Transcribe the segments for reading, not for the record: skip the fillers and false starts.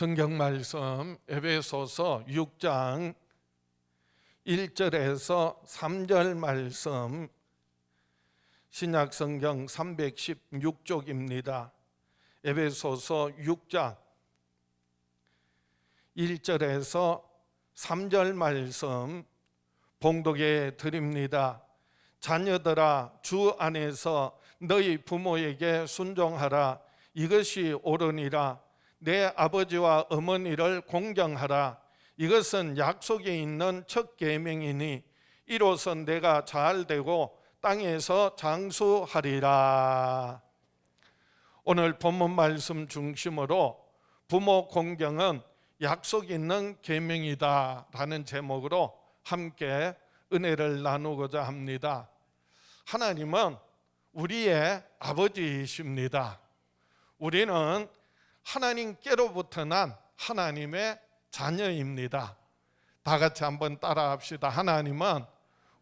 성경 말씀 에베소서 6장 1절에서 3절 말씀, 신약 성경 316쪽입니다. 에베소서 6장 1절에서 3절 말씀 봉독해 드립니다. 자녀들아, 주 안에서 너희 부모에게 순종하라. 이것이 옳으니라. 내 아버지와 어머니를 공경하라. 이것은 약속이 있는 첫 계명이니 이로써 내가 잘 되고 땅에서 장수하리라. 오늘 본문 말씀 중심으로 부모 공경은 약속 있는 계명이다 라는 제목으로 함께 은혜를 나누고자 합니다. 하나님은 우리의 아버지이십니다. 우리는 하나님께로부터 난 하나님의 자녀입니다. 다 같이 한번 따라 합시다. 하나님은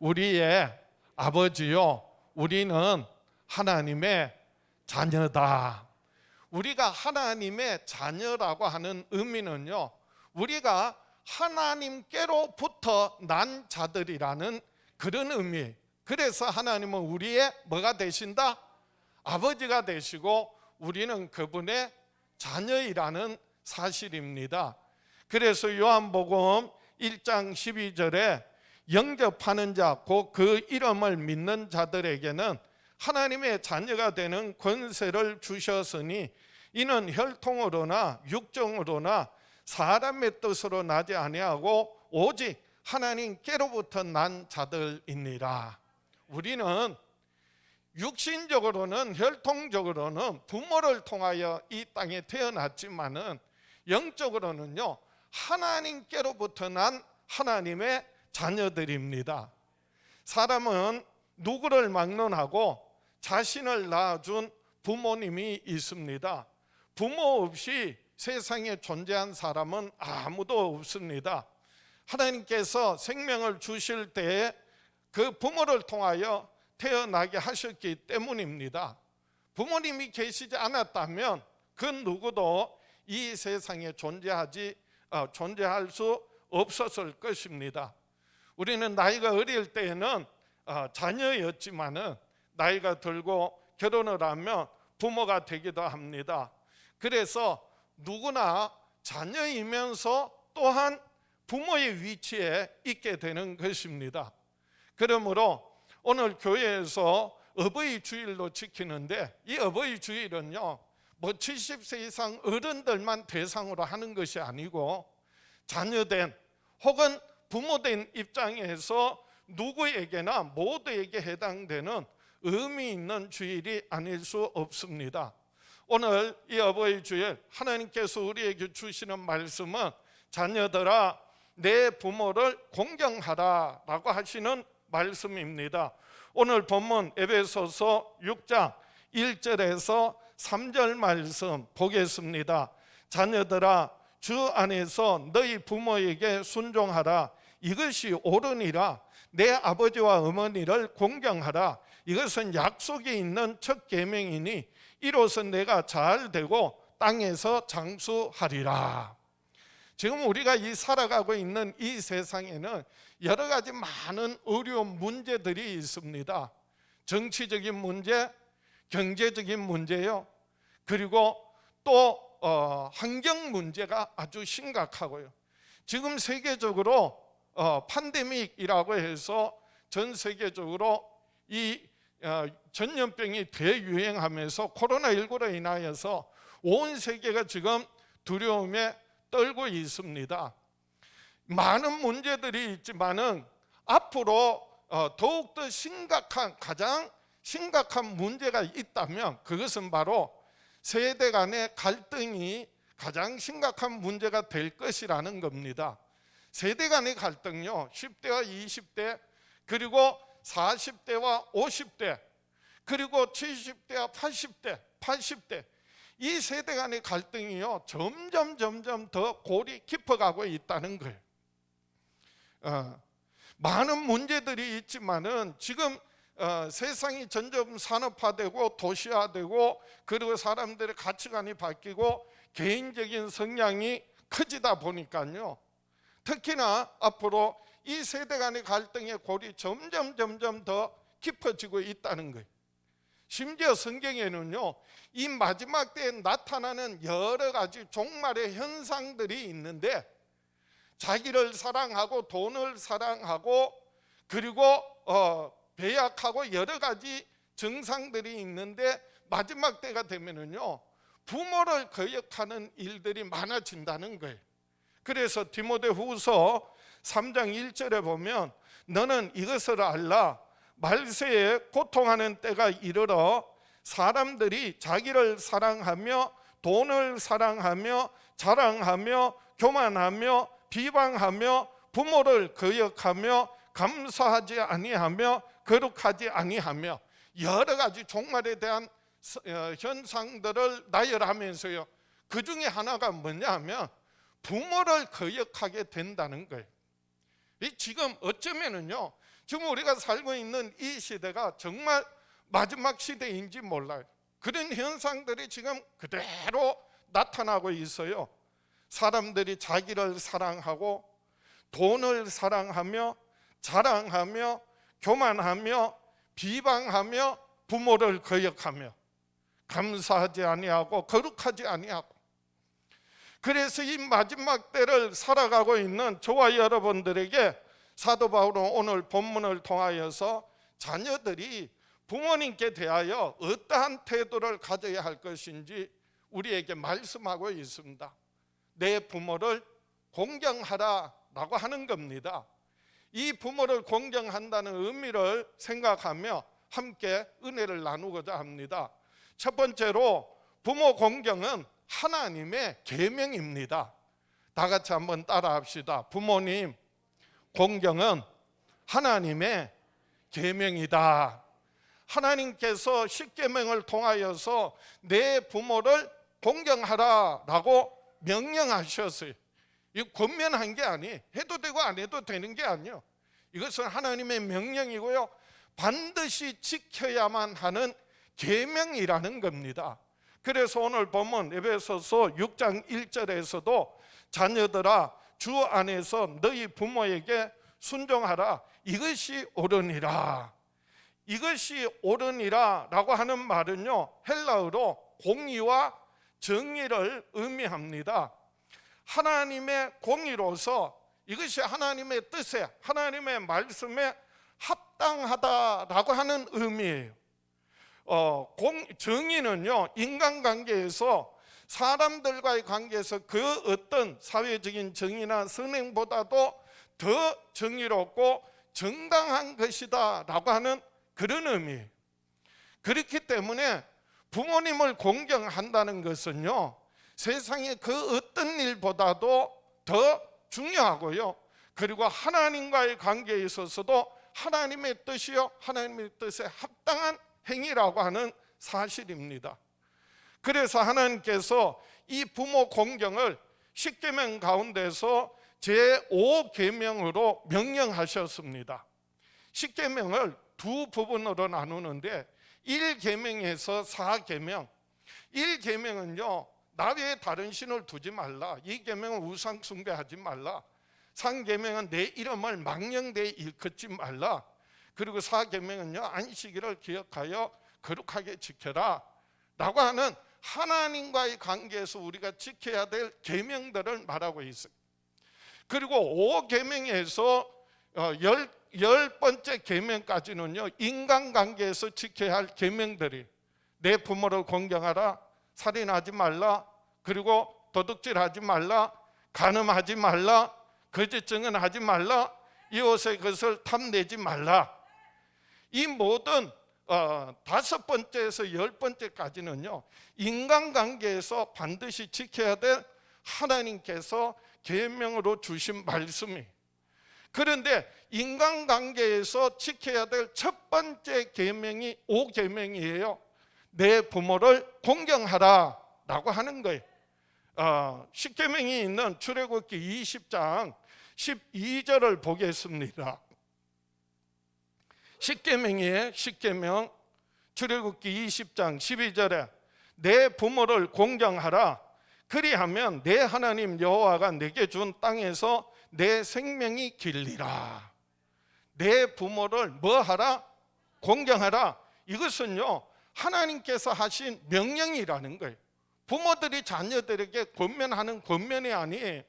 우리의 아버지요, 우리는 하나님의 자녀다. 우리가 하나님의 자녀라고 하는 의미는요, 우리가 하나님께로부터 난 자들이라는 그런 의미. 그래서 하나님은 우리의 뭐가 되신다? 아버지가 되시고 우리는 그분의 자녀이라는 사실입니다. 그래서 요한복음 1장 12절에 영접하는 자, 곧 그 이름을 믿는 자들에게는 하나님의 자녀가 되는 권세를 주셨으니 이는 혈통으로나 육정으로나 사람의 뜻으로 나지 아니하고 오직 하나님께로부터 난 자들이니라. 우리는 육신적으로는, 혈통적으로는 부모를 통하여 이 땅에 태어났지만은 영적으로는요, 하나님께로부터 난 하나님의 자녀들입니다. 사람은 누구를 막론하고 자신을 낳아준 부모님이 있습니다. 부모 없이 세상에 존재한 사람은 아무도 없습니다. 하나님께서 생명을 주실 때에 그 부모를 통하여 태어나게 하셨기 때문입니다. 부모님이 계시지 않았다면 그 누구도 이 세상에 존재할 수 없었을 것입니다. 우리는 나이가 어릴 때에는 자녀였지만은 나이가 들고 결혼을 하면 부모가 되기도 합니다. 그래서 누구나 자녀이면서 또한 부모의 위치에 있게 되는 것입니다. 그러므로 오늘 교회에서 어버이 주일로 지키는데, 이 어버이 주일은요, 뭐 70세 이상 어른들만 대상으로 하는 것이 아니고 자녀된 혹은 부모된 입장에서 누구에게나 모두에게 해당되는 의미 있는 주일이 아닐 수 없습니다. 오늘 이 어버이 주일 하나님께서 우리에게 주시는 말씀은 자녀들아, 내 부모를 공경하라 라고 하시는 말씀입니다. 오늘 본문 에베소서 6장 1절에서 3절 말씀 보겠습니다. 자녀들아, 주 안에서 너희 부모에게 순종하라. 이것이 옳으니라. 내 아버지와 어머니를 공경하라. 이것은 약속이 있는 첫 계명이니 이로써 내가 잘 되고 땅에서 장수하리라. 지금 우리가 이 살아가고 있는 이 세상에는 여러 가지 많은 어려운 문제들이 있습니다. 정치적인 문제, 경제적인 문제요. 그리고 또 환경 문제가 아주 심각하고요. 지금 세계적으로 팬데믹이라고 해서 전 세계적으로 이 전염병이 대유행하면서 코로나19로 인하여서 온 세계가 지금 두려움에 떨고 있습니다. 많은 문제들이 있지만은 앞으로 더욱더 가장 심각한 문제가 있다면 그것은 바로 세대 간의 갈등이 가장 심각한 문제가 될 것이라는 겁니다. 세대 간의 갈등요, 10대와 20대, 그리고 40대와 50대, 그리고 70대와 80대, 이 세대 간의 갈등이요, 점점 더 골이 깊어가고 있다는 거예요. 많은 문제들이 있지만은 지금 세상이 점점 산업화되고 도시화되고 그리고 사람들의 가치관이 바뀌고 개인적인 성향이 커지다 보니까요, 특히나 앞으로 이 세대 간의 갈등의 골이 점점 더 깊어지고 있다는 거예요. 심지어 성경에는요, 이 마지막 때에 나타나는 여러 가지 종말의 현상들이 있는데, 자기를 사랑하고 돈을 사랑하고 그리고 배약하고 여러 가지 증상들이 있는데, 마지막 때가 되면은요, 부모를 거역하는 일들이 많아진다는 거예요. 그래서 디모데후서 3장 1절에 보면, 너는 이것을 알라. 말세에 고통하는 때가 이르러 사람들이 자기를 사랑하며 돈을 사랑하며 자랑하며 교만하며 비방하며 부모를 거역하며 감사하지 아니하며 거룩하지 아니하며, 여러 가지 종말에 대한 현상들을 나열하면서요, 그 중에 하나가 뭐냐 하면 부모를 거역하게 된다는 거예요. 지금 어쩌면은요, 지금 우리가 살고 있는 이 시대가 정말 마지막 시대인지 몰라요. 그런 현상들이 지금 그대로 나타나고 있어요. 사람들이 자기를 사랑하고 돈을 사랑하며 자랑하며 교만하며 비방하며 부모를 거역하며 감사하지 아니하고 거룩하지 아니하고, 그래서 이 마지막 때를 살아가고 있는 저와 여러분들에게 사도 바울은 오늘 본문을 통하여서 자녀들이 부모님께 대하여 어떠한 태도를 가져야 할 것인지 우리에게 말씀하고 있습니다. 내 부모를 공경하라 라고 하는 겁니다. 이 부모를 공경한다는 의미를 생각하며 함께 은혜를 나누고자 합니다. 첫 번째로, 부모 공경은 하나님의 계명입니다. 다 같이 한번 따라 합시다. 부모님 공경은 하나님의 계명이다. 하나님께서 십계명을 통하여서 내 부모를 공경하라 라고 명령하셨어요. 이 권면한 게 아니, 해도 되고 안 해도 되는 게 아니에요. 이것은 하나님의 명령이고요, 반드시 지켜야만 하는 계명이라는 겁니다. 그래서 오늘 보면 에베소서 6장 1절에서도 자녀들아 주 안에서 너희 부모에게 순종하라, 이것이 옳으니라. 이것이 옳으니라 라고 하는 말은요, 헬라어로 공의와 정의를 의미합니다. 하나님의 공의로서 이것이 하나님의 뜻에, 하나님의 말씀에 합당하다라고 하는 의미예요. 정의는요, 인간관계에서 사람들과의 관계에서 그 어떤 사회적인 정의나 선행보다도 더 정의롭고 정당한 것이다 라고 하는 그런 의미예요. 그렇기 때문에 부모님을 공경한다는 것은요, 세상의 그 어떤 일보다도 더 중요하고요, 그리고 하나님과의 관계에 있어서도 하나님의 뜻이요, 하나님의 뜻에 합당한 행위라고 하는 사실입니다. 그래서 하나님께서 이 부모 공경을 십계명 가운데서 제5계명으로 명령하셨습니다. 십계명을 두 부분으로 나누는데 1계명에서 4계명, 1계명은요, 나 외에 다른 신을 두지 말라. 2계명은 우상 숭배하지 말라. 3계명은 내 이름을 망령되이 일컫지 말라. 그리고 4계명은요, 안식일을 기억하여 거룩하게 지켜라 라고 하는 하나님과의 관계에서 우리가 지켜야 될 계명들을 말하고 있어요. 그리고 5계명에서 10번째 계명까지는요, 인간관계에서 지켜야 할 계명들이, 내 부모를 공경하라, 살인하지 말라, 그리고 도둑질하지 말라, 간음하지 말라, 거짓 증언하지 말라, 이웃의 것을 탐내지 말라. 이 모든 5번째에서 10번째까지는요, 인간관계에서 반드시 지켜야 될 하나님께서 계명으로 주신 말씀이. 그런데 인간관계에서 지켜야 될 첫 번째 계명이 5계명이에요. 내 부모를 공경하라 라고 하는 거예요. 십계명이 있는 출애굽기 20장 12절을 보겠습니다. 십계명이에요. 십계명. 출애굽기 20장 12절에 내 부모를 공경하라. 그리하면 내 하나님 여호와가 내게 준 땅에서 내 생명이 길리라. 내 부모를 뭐 하라? 공경하라. 이것은요 하나님께서 하신 명령이라는 거예요. 부모들이 자녀들에게 권면하는 권면이 아니에요.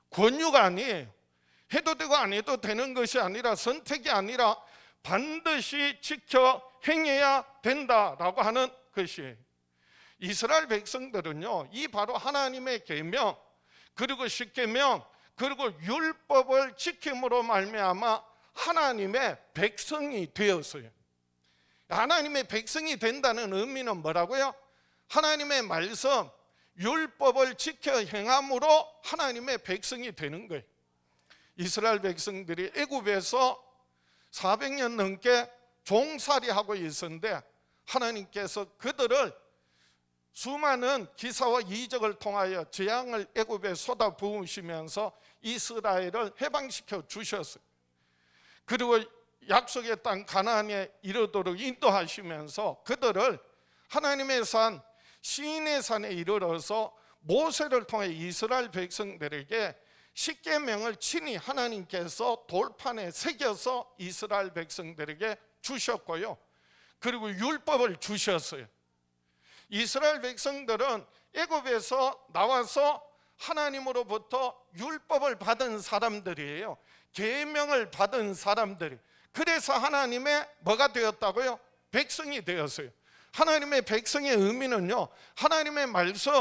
권유가 아니에요. 해도 되고 안 해도 되는 것이 아니라, 선택이 아니라 반드시 지켜 행해야 된다라고 하는 것이에요. 이스라엘 백성들은요 이 바로 하나님의 계명, 그리고 십계명, 그리고 율법을 지킴으로 말미암아 하나님의 백성이 되었어요. 하나님의 백성이 된다는 의미는 뭐라고요? 하나님의 말씀, 율법을 지켜 행함으로 하나님의 백성이 되는 거예요. 이스라엘 백성들이 애굽에서 400년 넘게 종살이하고 있었는데 하나님께서 그들을 수많은 기사와 이적을 통하여 재앙을 애굽에 쏟아부으시면서 이스라엘을 해방시켜 주셨어요. 그리고 약속의 땅 가나안에 이르도록 인도하시면서 그들을 하나님의 산 시인의 산에 이르러서 모세를 통해 이스라엘 백성들에게 십계명을 친히 하나님께서 돌판에 새겨서 이스라엘 백성들에게 주셨고요. 그리고 율법을 주셨어요. 이스라엘 백성들은 애굽에서 나와서 하나님으로부터 율법을 받은 사람들이에요. 계명을 받은 사람들이. 그래서 하나님의 뭐가 되었다고요? 백성이 되었어요. 하나님의 백성의 의미는요 하나님의 말씀,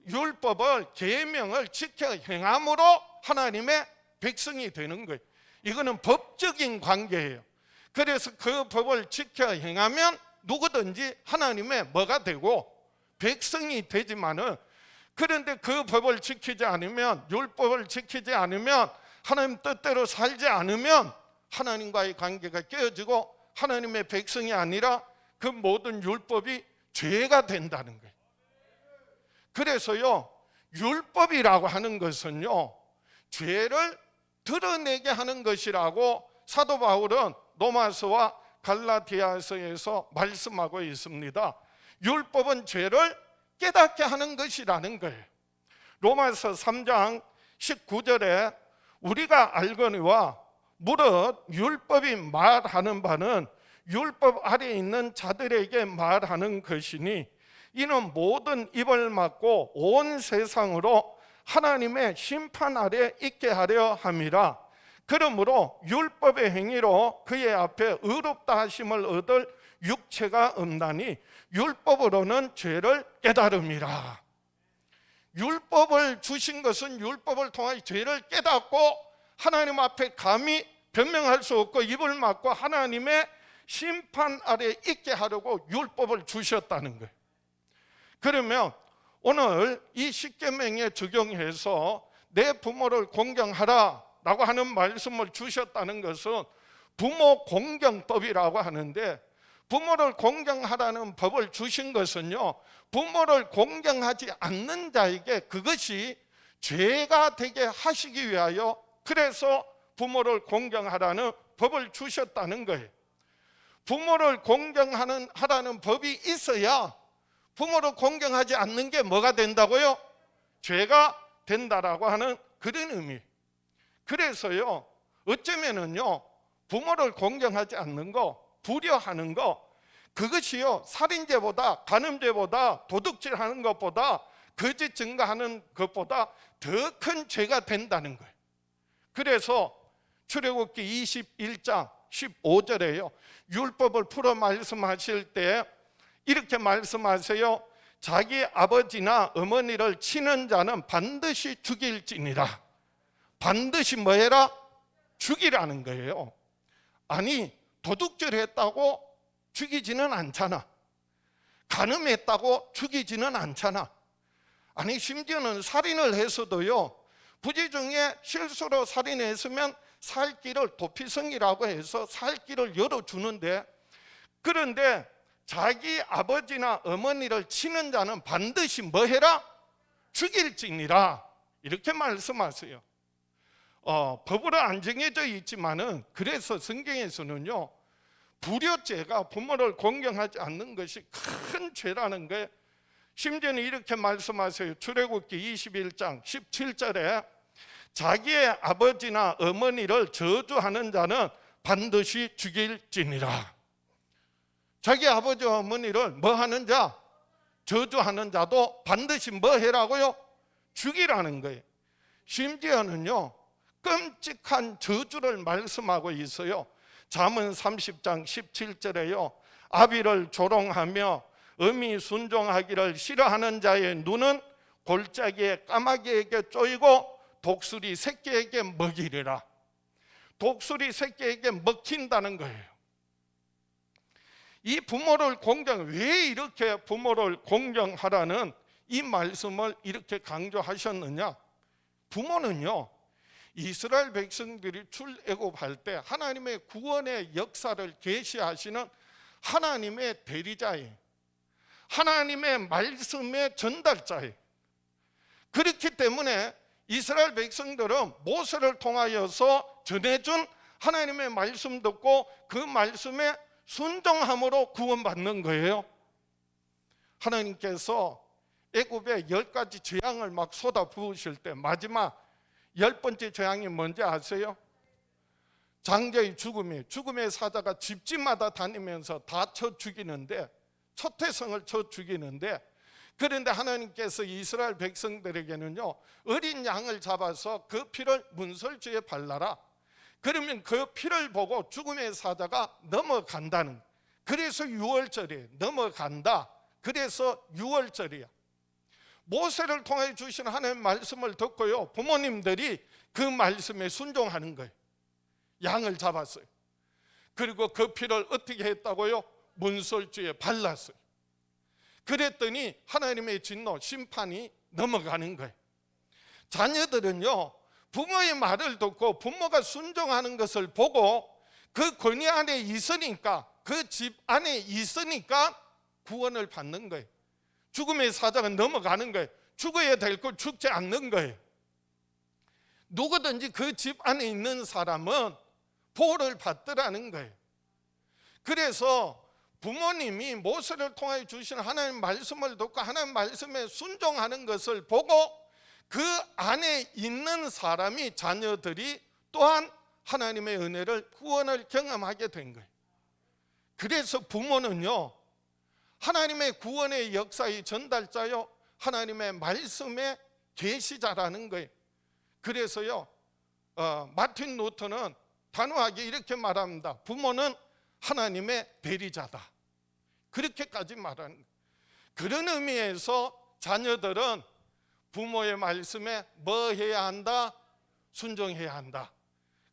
율법을, 계명을 지켜 행함으로 하나님의 백성이 되는 거예요. 이거는 법적인 관계예요. 그래서 그 법을 지켜 행하면 누구든지 하나님의 뭐가 되고 백성이 되지만은, 그런데 그 법을 지키지 않으면, 율법을 지키지 않으면, 하나님 뜻대로 살지 않으면 하나님과의 관계가 깨어지고 하나님의 백성이 아니라 그 모든 율법이 죄가 된다는 거예요. 그래서요 율법이라고 하는 것은요 죄를 드러내게 하는 것이라고 사도 바울은 로마서와 갈라디아서에서 말씀하고 있습니다. 율법은 죄를 깨닫게 하는 것이라는 거예요. 로마서 3장 19절에 우리가 알거니와 무릇 율법이 말하는 바는 율법 아래 있는 자들에게 말하는 것이니 이는 모든 입을 막고 온 세상으로 하나님의 심판 아래 있게 하려 함이라. 그러므로 율법의 행위로 그의 앞에 의롭다 하심을 얻을 육체가 없나니 율법으로는 죄를 깨달음이라. 율법을 주신 것은 율법을 통해 죄를 깨닫고 하나님 앞에 감히 변명할 수 없고 입을 막고 하나님의 심판 아래 있게 하려고 율법을 주셨다는 거예요. 그러면 오늘 이 십계명에 적용해서 내 부모를 공경하라 라고 하는 말씀을 주셨다는 것은 부모 공경법이라고 하는데, 부모를 공경하라는 법을 주신 것은요 부모를 공경하지 않는 자에게 그것이 죄가 되게 하시기 위하여, 그래서 부모를 공경하라는 법을 주셨다는 거예요. 부모를 공경하라는 법이 있어야 부모를 공경하지 않는 게 뭐가 된다고요? 죄가 된다라고 하는 그런 의미. 그래서요 어쩌면은요 부모를 공경하지 않는 거, 불효하는 거, 그것이요 살인죄보다, 간음죄보다, 도둑질하는 것보다, 거짓 증거하는 것보다 더 큰 죄가 된다는 거예요. 그래서 출애굽기 21장 15절에요 율법을 풀어 말씀하실 때 이렇게 말씀하세요. 자기 아버지나 어머니를 치는 자는 반드시 죽일지니라. 반드시 뭐 해라? 죽이라는 거예요. 아니 도둑질했다고 죽이지는 않잖아. 간음했다고 죽이지는 않잖아. 아니 심지어는 살인을 해서도요 부지 중에 실수로 살인했으면 살길을, 도피성이라고 해서 살길을 열어주는데, 그런데 자기 아버지나 어머니를 치는 자는 반드시 뭐 해라? 죽일지니라. 이렇게 말씀하세요. 법으로 안 정해져 있지만은, 그래서 성경에서는요 불효죄가 부모를 공경하지 않는 것이 큰 죄라는 거예요. 심지어는 이렇게 말씀하세요. 출애굽기 21장 17절에 자기의 아버지나 어머니를 저주하는 자는 반드시 죽일지니라. 자기 아버지와 어머니를 뭐 하는 자? 저주하는 자도 반드시 뭐 해라고요? 죽이라는 거예요. 심지어는요, 끔찍한 저주를 말씀하고 있어요. 잠언 30장 17절에요, 아비를 조롱하며 엄히 순종하기를 싫어하는 자의 눈은 골짜기에 까마귀에게 쪼이고 독수리 새끼에게 먹이리라. 독수리 새끼에게 먹힌다는 거예요. 이 부모를 왜 이렇게 부모를 공경하라는 이 말씀을 이렇게 강조하셨느냐? 부모는요, 이스라엘 백성들이 출애굽할 때 하나님의 구원의 역사를 계시하시는 하나님의 대리자예요. 하나님의 말씀의 전달자예요. 그렇기 때문에 이스라엘 백성들은 모세를 통하여서 전해준 하나님의 말씀 듣고 그 말씀에 순종함으로 구원받는 거예요. 하나님께서 애굽에 10가지 재앙을 막 쏟아 부으실 때 마지막 10번째 재앙이 뭔지 아세요? 장자의 죽음의 사자가 집집마다 다니면서 다 쳐 죽이는데, 초태성을 쳐 죽이는데, 그런데 하나님께서 이스라엘 백성들에게는요, 어린 양을 잡아서 그 피를 문설주에 발라라. 그러면 그 피를 보고 죽음의 사자가 넘어간다는, 그래서 6월절이에요. 넘어간다. 그래서 6월절이야. 모세를 통해 주신 하나님의 말씀을 듣고요, 부모님들이 그 말씀에 순종하는 거예요. 양을 잡았어요. 그리고 그 피를 어떻게 했다고요? 문설주에 발랐어요. 그랬더니 하나님의 진노, 심판이 넘어가는 거예요. 자녀들은요, 부모의 말을 듣고 부모가 순종하는 것을 보고 그 권위 안에 있으니까, 그 집 안에 있으니까 구원을 받는 거예요. 죽음의 사자가 넘어가는 거예요. 죽어야 될 거 죽지 않는 거예요. 누구든지 그 집 안에 있는 사람은 보호를 받더라는 거예요. 그래서 부모님이 모세를 통해 주신 하나님 말씀을 듣고 하나님 말씀에 순종하는 것을 보고 그 안에 있는 사람이, 자녀들이 또한 하나님의 은혜를, 구원을 경험하게 된 거예요. 그래서 부모는요, 하나님의 구원의 역사의 전달자요, 하나님의 말씀의 계시자라는 거예요. 그래서요, 마틴 루터는 단호하게 이렇게 말합니다. 부모는 하나님의 대리자다. 그렇게까지 말하는 거예요. 그런 의미에서 자녀들은 부모의 말씀에 뭐 해야 한다? 순종해야 한다.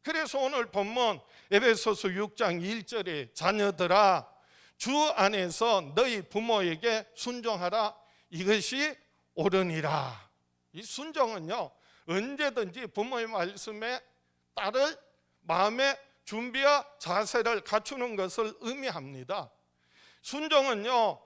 그래서 오늘 본문 에베소서 6장 1절에 자녀들아 주 안에서 너희 부모에게 순종하라, 이것이 옳으니라. 이 순종은요, 언제든지 부모의 말씀에 따를 마음의 준비와 자세를 갖추는 것을 의미합니다. 순종은요,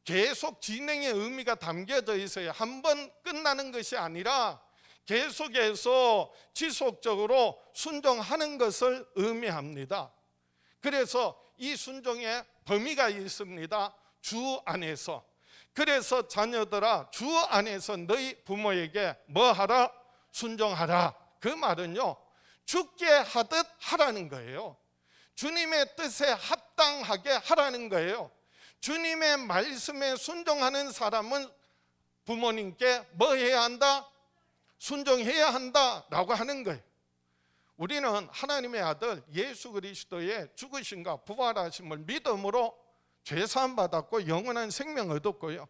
계속 진행의 의미가 담겨져 있어요. 한 번 끝나는 것이 아니라 계속해서 지속적으로 순종하는 것을 의미합니다. 그래서 이 순종에 범위가 있습니다. 주 안에서. 그래서 자녀들아 주 안에서 너희 부모에게 뭐 하라? 순종하라. 그 말은요, 죽게 하듯 하라는 거예요. 주님의 뜻에 합당하게 하라는 거예요. 주님의 말씀에 순종하는 사람은 부모님께 뭐 해야 한다? 순종해야 한다라고 하는 거예요. 우리는 하나님의 아들 예수 그리스도의 죽으심과 부활하심을 믿음으로 죄사함 받았고 영원한 생명을 얻었고요,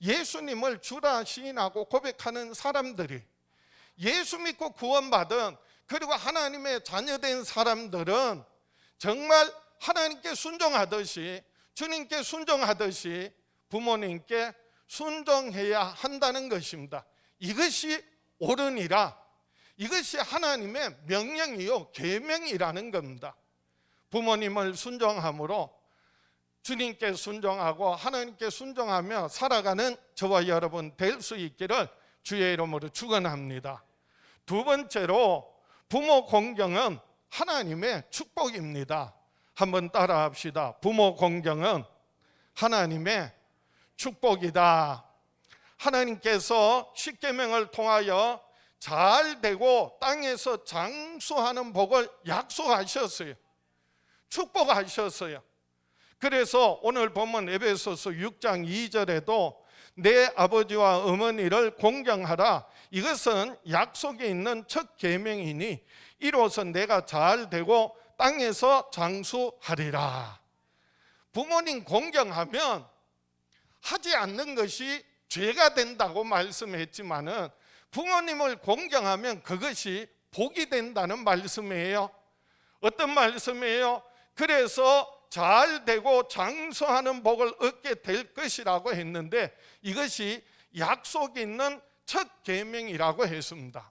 예수님을 주라 시인하고 고백하는 사람들이, 예수 믿고 구원받은, 그리고 하나님의 자녀된 사람들은 정말 하나님께 순종하듯이, 주님께 순종하듯이 부모님께 순종해야 한다는 것입니다. 이것이 옳으니라. 이것이 하나님의 명령이요, 계명이라는 겁니다. 부모님을 순종함으로 주님께 순종하고 하나님께 순종하며 살아가는 저와 여러분 될 수 있기를 주의 이름으로 축원합니다. 두 번째로 부모 공경은 하나님의 축복입니다. 한번 따라 합시다. 부모 공경은 하나님의 축복이다. 하나님께서 십계명을 통하여 잘 되고 땅에서 장수하는 복을 약속하셨어요. 축복하셨어요. 그래서 오늘 보면 에베소서 6장 2절에도 내 아버지와 어머니를 공경하라. 이것은 약속이 있는 첫 계명이니 이로써 내가 잘 되고 땅에서 장수하리라. 부모님 공경하면 하지 않는 것이 죄가 된다고 말씀했지만은 부모님을 공경하면 그것이 복이 된다는 말씀이에요. 어떤 말씀이에요? 그래서 잘 되고 장수하는 복을 얻게 될 것이라고 했는데 이것이 약속이 있는 첫 계명이라고 했습니다.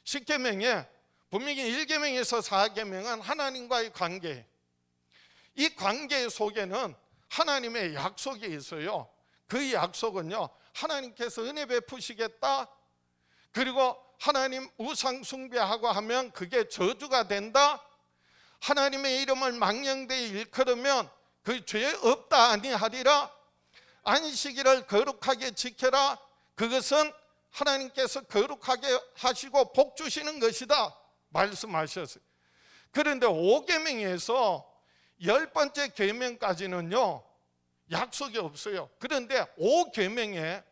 10계명에 분명히 1계명에서 4계명은 하나님과의 관계, 이 관계 속에는 하나님의 약속이 있어요. 그 약속은요, 하나님께서 은혜 베푸시겠다, 그리고 하나님 우상 숭배하고 하면 그게 저주가 된다, 하나님의 이름을 망령되이 일컬으면 그 죄 없다 아니하리라, 안식일을 거룩하게 지켜라, 그것은 하나님께서 거룩하게 하시고 복 주시는 것이다 말씀하셨어요. 그런데 5계명에서 10번째 계명까지는요 약속이 없어요. 그런데 5계명에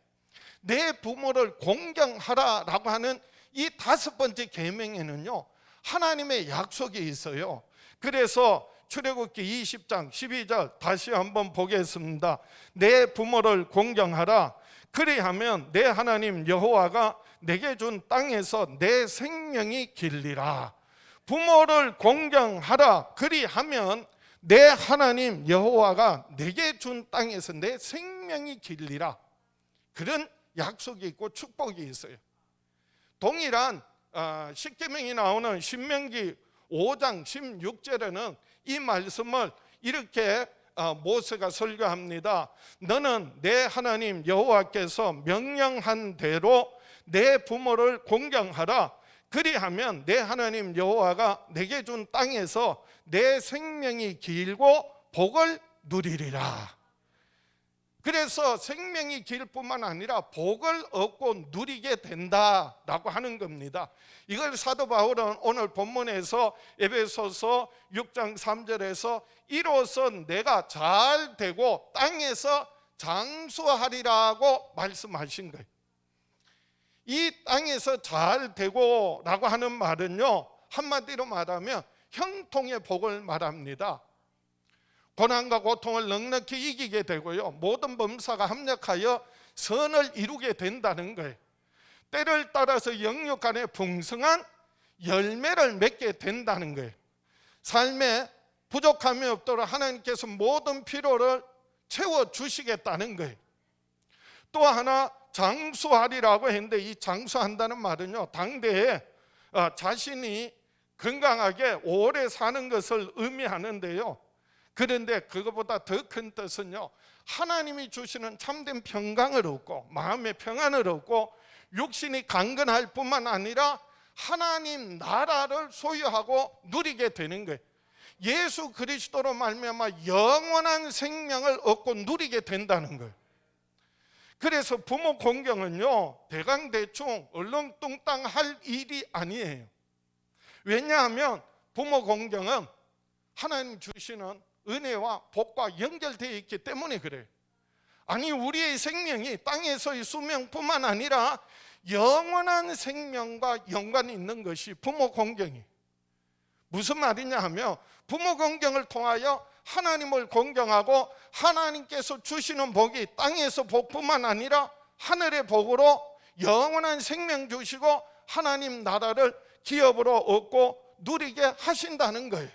내 부모를 공경하라라고 하는 이 5번째 계명에는요 하나님의 약속이 있어요. 그래서 출애굽기 20장 12절 다시 한번 보겠습니다. 내 부모를 공경하라. 그리하면 내 하나님 여호와가 내게 준 땅에서 내 생명이 길리라. 부모를 공경하라. 그리하면 내 하나님 여호와가 내게 준 땅에서 내 생명이 길리라. 그런 약속이 있고 축복이 있어요. 동일한 10계명이 나오는 신명기 5장 16절에는 이 말씀을 이렇게 모세가 설교합니다. 너는 내 하나님 여호와께서 명령한 대로 내 부모를 공경하라. 그리하면 내 하나님 여호와가 내게 준 땅에서 내 생명이 길고 복을 누리리라. 그래서 생명이 길 뿐만 아니라 복을 얻고 누리게 된다라고 하는 겁니다. 이걸 사도 바울은 오늘 본문에서 에베소서 6장 3절에서 이로써 내가 잘 되고 땅에서 장수하리라고 말씀하신 거예요. 이 땅에서 잘 되고 라고 하는 말은요 한마디로 말하면 형통의 복을 말합니다. 고난과 고통을 넉넉히 이기게 되고요 모든 범사가 합력하여 선을 이루게 된다는 거예요. 때를 따라서 영육 간에 풍성한 열매를 맺게 된다는 거예요. 삶에 부족함이 없도록 하나님께서 모든 필요를 채워주시겠다는 거예요. 또 하나 장수하리라고 했는데 이 장수한다는 말은요 당대에 자신이 건강하게 오래 사는 것을 의미하는데요. 그런데 그것보다 더 큰 뜻은요 하나님이 주시는 참된 평강을 얻고 마음의 평안을 얻고 육신이 강건할 뿐만 아니라 하나님 나라를 소유하고 누리게 되는 거예요. 예수 그리스도로 말미암아 영원한 생명을 얻고 누리게 된다는 거예요. 그래서 부모 공경은요 대강대충 얼렁뚱땅 할 일이 아니에요. 왜냐하면 부모 공경은 하나님 주시는 은혜와 복과 연결되어 있기 때문에 그래요. 아니 우리의 생명이 땅에서의 수명뿐만 아니라 영원한 생명과 연관이 있는 것이 부모 공경이에요. 무슨 말이냐 하면 부모 공경을 통하여 하나님을 공경하고 하나님께서 주시는 복이 땅에서 복뿐만 아니라 하늘의 복으로 영원한 생명 주시고 하나님 나라를 기업으로 얻고 누리게 하신다는 거예요.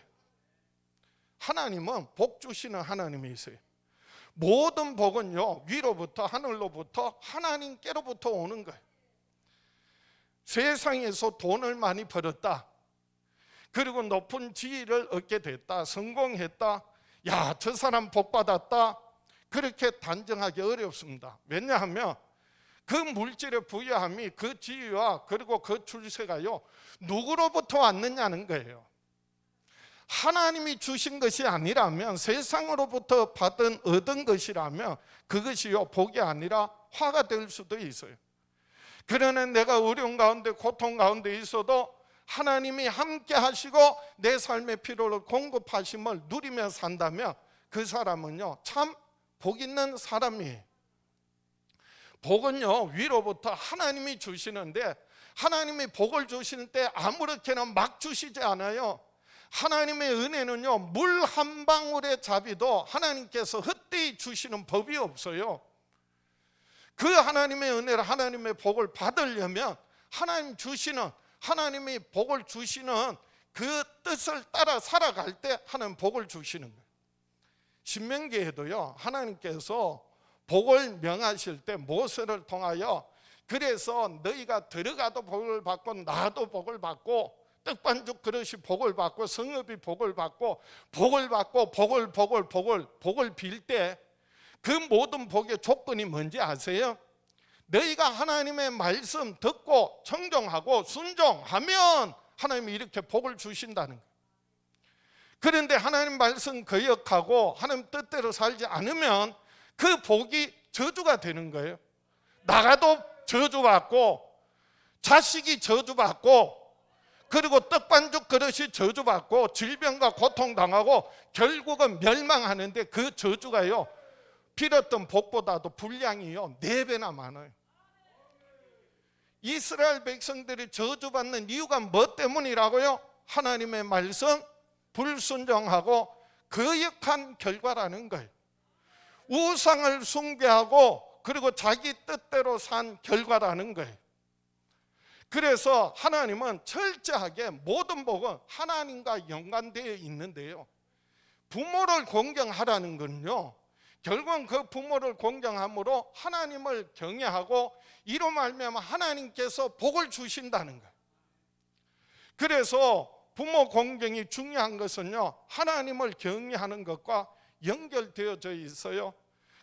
하나님은 복 주시는 하나님이세요. 모든 복은요 위로부터 하늘로부터 하나님께로부터 오는 거예요. 세상에서 돈을 많이 벌었다, 그리고 높은 지위를 얻게 됐다, 성공했다, 야, 저 사람 복 받았다, 그렇게 단정하기 어렵습니다. 왜냐하면 그 물질의 부유함이 그 지위와 그리고 그 출세가요 누구로부터 왔느냐는 거예요. 하나님이 주신 것이 아니라면, 세상으로부터 얻은 것이라면 그것이요 복이 아니라 화가 될 수도 있어요. 그러나 내가 어려운 가운데 고통 가운데 있어도 하나님이 함께 하시고 내 삶의 필요를 공급하심을 누리며 산다면 그 사람은요 참 복 있는 사람이에요. 복은요 위로부터 하나님이 주시는데, 하나님이 복을 주실 때 아무렇게나 막 주시지 않아요. 하나님의 은혜는요 물 한 방울의 자비도 하나님께서 헛되이 주시는 법이 없어요. 그 하나님의 은혜를, 하나님의 복을 받으려면 하나님 주시는, 하나님이 복을 주시는 그 뜻을 따라 살아갈 때 하나님 복을 주시는 거예요. 신명기에도요 하나님께서 복을 명하실 때 모세를 통하여, 그래서 너희가 들어가도 복을 받고 나도 복을 받고 떡반죽 그릇이 복을 받고 성읍이 복을 받고 복을 빌 때 그 모든 복의 조건이 뭔지 아세요? 너희가 하나님의 말씀 듣고 청종하고 순종하면 하나님이 이렇게 복을 주신다는 거예요. 그런데 하나님 말씀 거역하고 하나님 뜻대로 살지 않으면 그 복이 저주가 되는 거예요. 나가도 저주받고, 자식이 저주받고, 그리고 떡반죽 그릇이 저주받고, 질병과 고통당하고 결국은 멸망하는데 그 저주가요 빌었던 복보다도 분량이요 4배나 많아요. 이스라엘 백성들이 저주받는 이유가 뭐 때문이라고요? 하나님의 말씀 불순종하고 거역한 결과라는 거예요. 우상을 숭배하고 그리고 자기 뜻대로 산 결과라는 거예요. 그래서 하나님은 철저하게 모든 복은 하나님과 연관되어 있는데요, 부모를 공경하라는 건요 결국은 그 부모를 공경함으로 하나님을 경외하고 이로 말미암아 하나님께서 복을 주신다는 거예요. 그래서 부모 공경이 중요한 것은요 하나님을 경외하는 것과 연결되어져 있어요.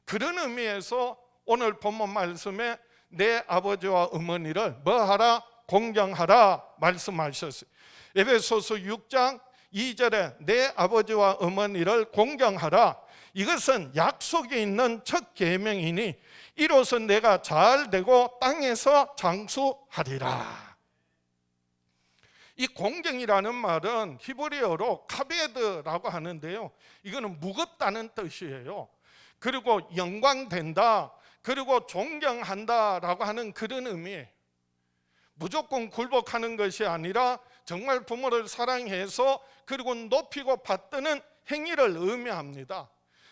그런 의미에서 오늘 본문 말씀에 내 아버지와 어머니를 뭐하라? 공경하라 말씀하셨어요. 에베소서 6장 2절에 내 아버지와 어머니를 공경하라, 이것은 약속이 있는 첫 계명이니 이로써 내가 잘 되고 땅에서 장수하리라. 이 공경이라는 말은 히브리어로 카베드라고 하는데요, 이거는 무겁다는 뜻이에요. 그리고 영광된다, 그리고 존경한다라고 하는 그런 의미예요. 무조건 굴복하는 것이 아니라 정말 부모를 사랑해서 그리고 높이고 받드는 행위를 의미합니다.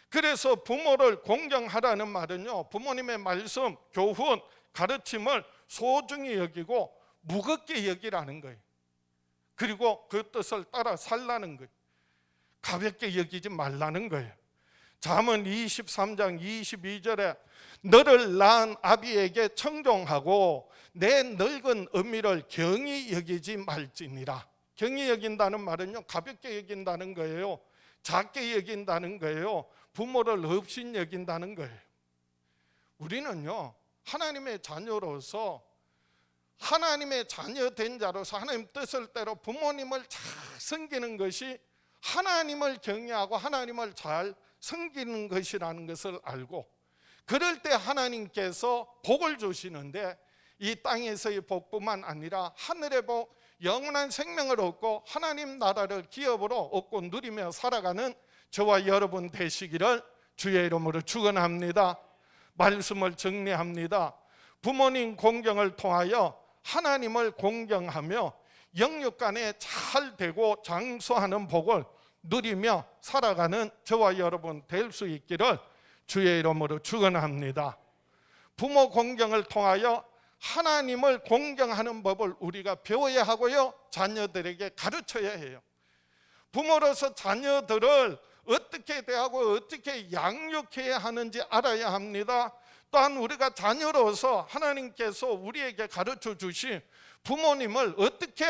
그래서 부모를 공경하라는 말은요 부모님의 말씀, 교훈, 가르침을 소중히 여기고 무겁게 여기라는 거예요. 그리고 그 뜻을 따라 살라는 거예요. 가볍게 여기지 말라는 거예요. 잠언 23장 22절에 너를 낳은 아비에게 청종하고 내 늙은 어미를 경히 여기지 말지니라. 경히 여긴다는 말은요 가볍게 여긴다는 거예요. 작게 여긴다는 거예요. 부모를 없인 여긴다는 거예요. 우리는요 하나님의 자녀로서, 하나님의 자녀된 자로서 하나님 뜻을 따라 부모님을 잘 섬기는 것이 하나님을 경외하고 하나님을 잘 섬기는 것이라는 것을 알고, 그럴 때 하나님께서 복을 주시는데 이 땅에서의 복뿐만 아니라 하늘의 복, 영원한 생명을 얻고 하나님 나라를 기업으로 얻고 누리며 살아가는 저와 여러분 되시기를 주의 이름으로 축원합니다. 말씀을 정리합니다. 부모님 공경을 통하여 하나님을 공경하며 영육간에 잘 되고 장수하는 복을 누리며 살아가는 저와 여러분 될 수 있기를 주의 이름으로 축원합니다. 부모 공경을 통하여 하나님을 공경하는 법을 우리가 배워야 하고요 자녀들에게 가르쳐야 해요. 부모로서 자녀들을 어떻게 대하고 어떻게 양육해야 하는지 알아야 합니다. 또한 우리가 자녀로서 하나님께서 우리에게 가르쳐 주신 부모님을 어떻게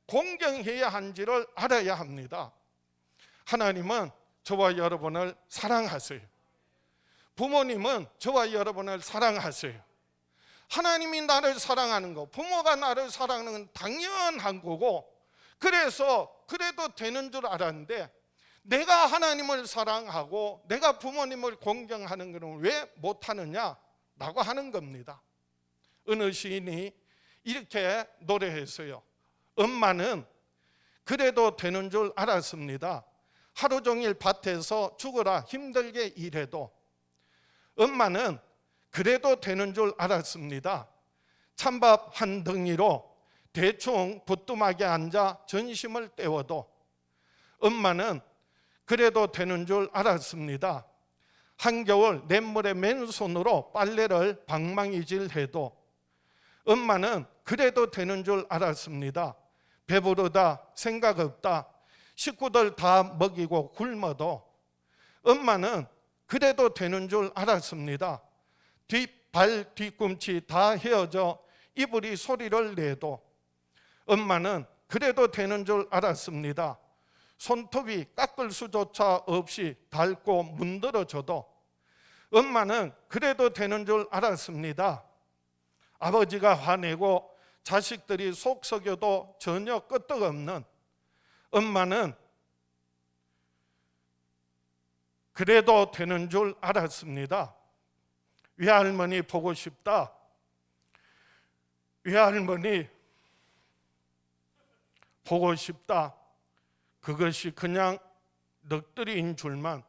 공경해야 하는지를 알아야 합니다. 하나님은 저와 여러분을 사랑하세요. 부모님은 저와 여러분을 사랑하세요. 하나님이 나를 사랑하는 거, 부모가 나를 사랑하는 건 당연한 거고, 그래서 그래도 되는 줄 알았는데 내가 하나님을 사랑하고 내가 부모님을 공경하는 것은 왜 못하느냐라고 하는 겁니다. 어느 시인이 이렇게 노래했어요. 엄마는 그래도 되는 줄 알았습니다. 하루 종일 밭에서 죽어라 힘들게 일해도. 엄마는 그래도 되는 줄 알았습니다. 찬밥 한 덩이로 대충 부뚜막에 앉아 전심을 때워도. 엄마는 그래도 되는 줄 알았습니다. 한겨울 냇물에 맨손으로 빨래를 방망이질해도. 엄마는 그래도 되는 줄 알았습니다. 배부르다 생각 없다 식구들 다 먹이고 굶어도. 엄마는 그래도 되는 줄 알았습니다. 발 뒤꿈치 다 헤어져 이불이 소리를 내도. 엄마는 그래도 되는 줄 알았습니다. 손톱이 깎을 수조차 없이 닳고 문드러져도. 엄마는 그래도 되는 줄 알았습니다. 아버지가 화내고 자식들이 속 썩여도 전혀 끄떡없는 엄마는 그래도 되는 줄 알았습니다. 외할머니 보고 싶다. 외할머니 보고 싶다. 그것이 그냥 넋두리인 줄만.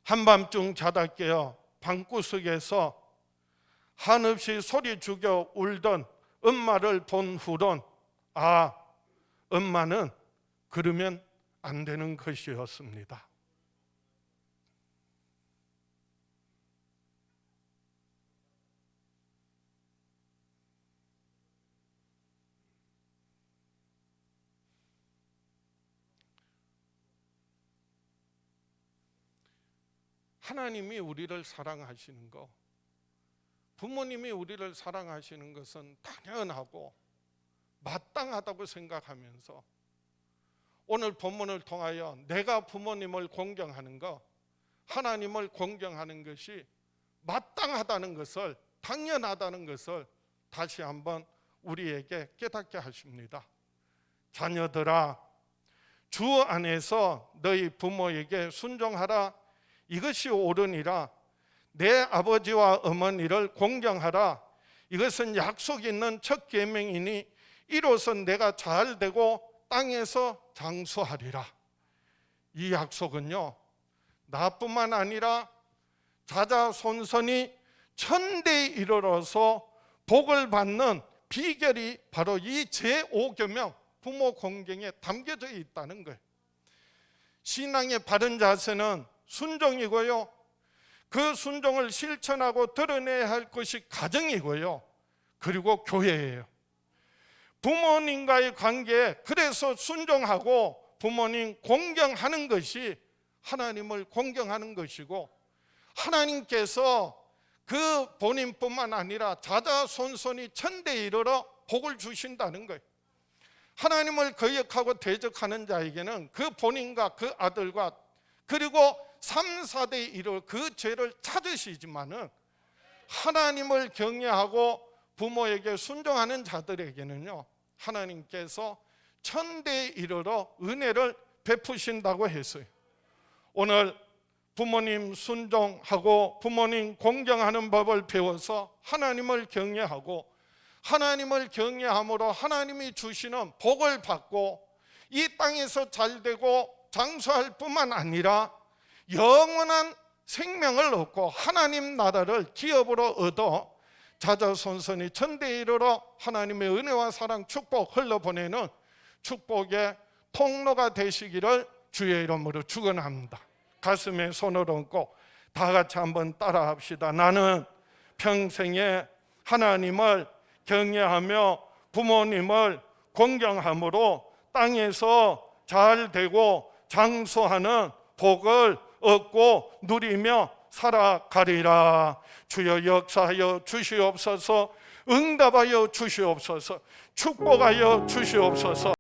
한밤중 자다 깨어 방구석에서 한없이 소리 죽여 울던 엄마를 본 후론 아, 엄마는 그러면 안 되는 것이었습니다. 하나님이 우리를 사랑하시는 거, 부모님이 우리를 사랑하시는 것은 당연하고 마땅하다고 생각하면서 오늘 본문을 통하여 내가 부모님을 공경하는 것, 하나님을 공경하는 것이 마땅하다는 것을, 당연하다는 것을 다시 한번 우리에게 깨닫게 하십니다. 자녀들아, 주 안에서 너희 부모에게 순종하라. 이것이 옳으니라. 내 아버지와 어머니를 공경하라. 이것은 약속 있는 첫 계명이니 이로써 내가 잘 되고 땅에서 장수하리라. 이 약속은요, 나뿐만 아니라 자자손손이 천대에 이르러서 복을 받는 비결이 바로 이 제5계명 부모 공경에 담겨져 있다는 거예요. 신앙의 바른 자세는 순종이고요, 그 순종을 실천하고 드러내야 할 것이 가정이고요, 그리고 교회예요. 부모님과의 관계에 그래서 순종하고 부모님 공경하는 것이 하나님을 공경하는 것이고, 하나님께서 그 본인뿐만 아니라 자자손손이 천대에 이르러 복을 주신다는 거예요. 하나님을 거역하고 대적하는 자에게는 그 본인과 그 아들과 그리고 3, 4대에 이르러 그 죄를 찾으시지만은 하나님을 경외하고 부모에게 순종하는 자들에게는요, 하나님께서 천대에 이르러 은혜를 베푸신다고 했어요. 오늘 부모님 순종하고 부모님 공경하는 법을 배워서 하나님을 경외하고 하나님을 경외함으로 하나님이 주시는 복을 받고 이 땅에서 잘되고 장수할 뿐만 아니라 영원한 생명을 얻고 하나님 나라를 기업으로 얻어 자자손손이 천대에 이르러 하나님의 은혜와 사랑, 축복 흘러보내는 축복의 통로가 되시기를 주의 이름으로 축원합니다. 가슴에 손을 얹고 다 같이 한번 따라 합시다. 나는 평생에 하나님을 경외하며 부모님을 공경함으로 땅에서 잘 되고 장수하는 복을 얻고 누리며 살아가리라. 주여 역사하여 주시옵소서. 응답하여 주시옵소서. 축복하여 주시옵소서.